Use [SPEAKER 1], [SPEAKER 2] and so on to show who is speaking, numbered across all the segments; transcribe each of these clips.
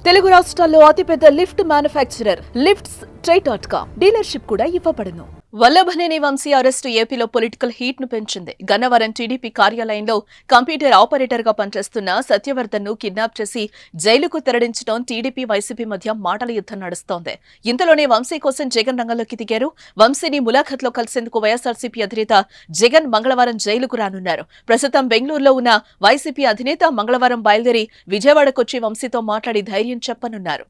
[SPEAKER 1] తెలుగు రాష్ట్రాల్లో అతిపెద్ద lift manufacturer lifts dealership కూడా ఇవ్వబడును. వల్లభనేని వంశీ అరెస్టు ఏపీలో పొలిటికల్ హీట్ ను పెంచింది. గన్నవరం టీడీపీ కార్యాలయంలో కంప్యూటర్ ఆపరేటర్ గా పనిచేస్తున్న సత్యవర్ధన్ ను కిడ్నాప్ చేసి జైలుకు తరలించడం టీడీపీ వైసీపీ మధ్య మాటల యుద్ధం నడుస్తోంది. ఇంతలోనే వంశీ కోసం జగన్ రంగంలోకి దిగారు. వంశీని ములాఖత్లో కలిసేందుకు వైఎస్ఆర్సీపీ అధినేత జగన్ మంగళవారం జైలుకు రానున్నారు. ప్రస్తుతం బెంగళూరులో ఉన్న వైసీపీ అధినేత మంగళవారం బయలుదేరి విజయవాడకొచ్చి వంశీతో మాట్లాడి ధైర్యం చెప్పనున్నారు.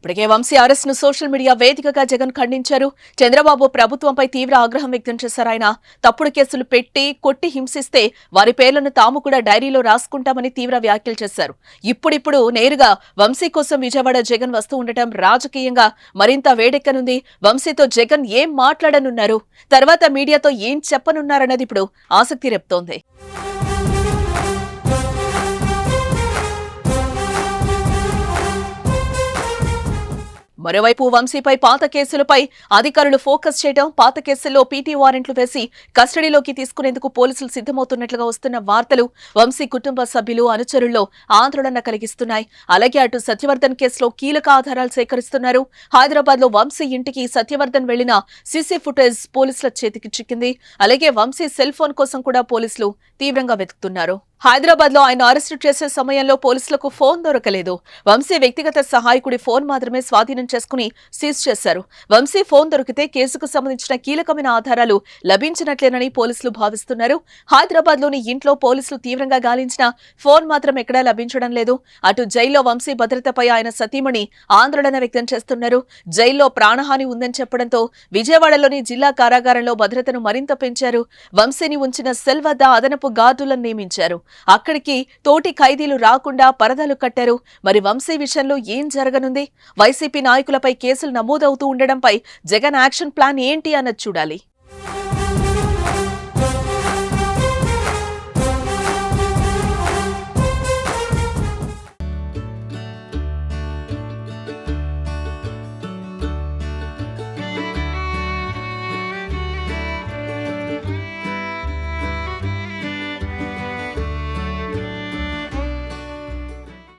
[SPEAKER 1] ఇప్పటికే వంశీ అరెస్ట్ ను సోషల్ మీడియా వేదికగా జగన్ ఖండించారు. చంద్రబాబు ప్రభుత్వంపై తీవ్ర ఆగ్రహం వ్యక్తం చేశారు. ఆయన తప్పుడు కేసులు పెట్టి కొట్టి హింసిస్తే వారి పేర్లను తాము కూడా డైరీలో రాసుకుంటామని తీవ్ర వ్యాఖ్యలు చేశారు. ఇప్పుడిప్పుడు నేరుగా వంశీ కోసం విజయవాడ జగన్ వస్తూ ఉండటం రాజకీయంగా మరింత వేడెక్కనుంది. వంశీతో జగన్ ఏం మాట్లాడనున్నారు, తర్వాత మీడియాతో ఏం చెప్పనున్నారన్నది ఇప్పుడు ఆసక్తి రేపుతోంది. మరోవైపు వంశీపై పాత కేసులపై అధికారులు ఫోకస్ చేయడం, పాత కేసుల్లో పీటీ వారెంట్లు వేసి కస్టడీలోకి తీసుకునేందుకు పోలీసులు సిద్ధమవుతున్నట్లుగా వస్తున్న వార్తలు వంశీ కుటుంబ సభ్యులు, అనుచరుల్లో ఆందోళన కలిగిస్తున్నాయి. అలాగే అటు సత్యవర్ధన్ కేసులో కీలక ఆధారాలు సేకరిస్తున్నారు. హైదరాబాద్ లో వంశీ ఇంటికి సత్యవర్ధన్ వెళ్లిన సీసీ ఫుటేజ్ పోలీసుల చేతికి చిక్కింది. అలాగే వంశీ సెల్ ఫోన్ కోసం కూడా పోలీసులు తీవ్రంగా వెతుకుతున్నారు. హైదరాబాద్ లో ఆయన అరెస్టు చేసే సమయంలో పోలీసులకు ఫోన్ దొరకలేదు. వంశీ వ్యక్తిగత సహాయకుడి ఫోన్ మాత్రమే స్వాధీనం చేసుకుని సీజ్ చేశారు. వంశీ ఫోన్ దొరికితే కేసుకు సంబంధించిన కీలకమైన ఆధారాలు లభించినట్లేనని పోలీసులు భావిస్తున్నారు. హైదరాబాద్ లోని ఇంట్లో పోలీసులు తీవ్రంగా గాలించిన ఫోన్ మాత్రం ఎక్కడా లభించడం లేదు. అటు జైల్లో వంశీ భద్రతపై ఆయన సతీమణి ఆందోళన వ్యక్తం చేస్తున్నారు. జైల్లో ప్రాణహాని ఉందని చెప్పడంతో విజయవాడలోని జిల్లా కారాగారంలో భద్రతను మరింత పెంచారు. వంశీని ఉంచిన సెల్ వద్ద అదనపు గార్డులను నియమించారు. అక్కడికి తోటి ఖైదీలు రాకుండా పరదాలు కట్టారు. మరి వంశీ విషయంలో ఏం జరగనుంది? వైసీపీ నాయకులపై కేసులు నమోదవుతూ ఉండడంపై జగన్ యాక్షన్ ప్లాన్ ఏంటి అన్నది చూడాలి.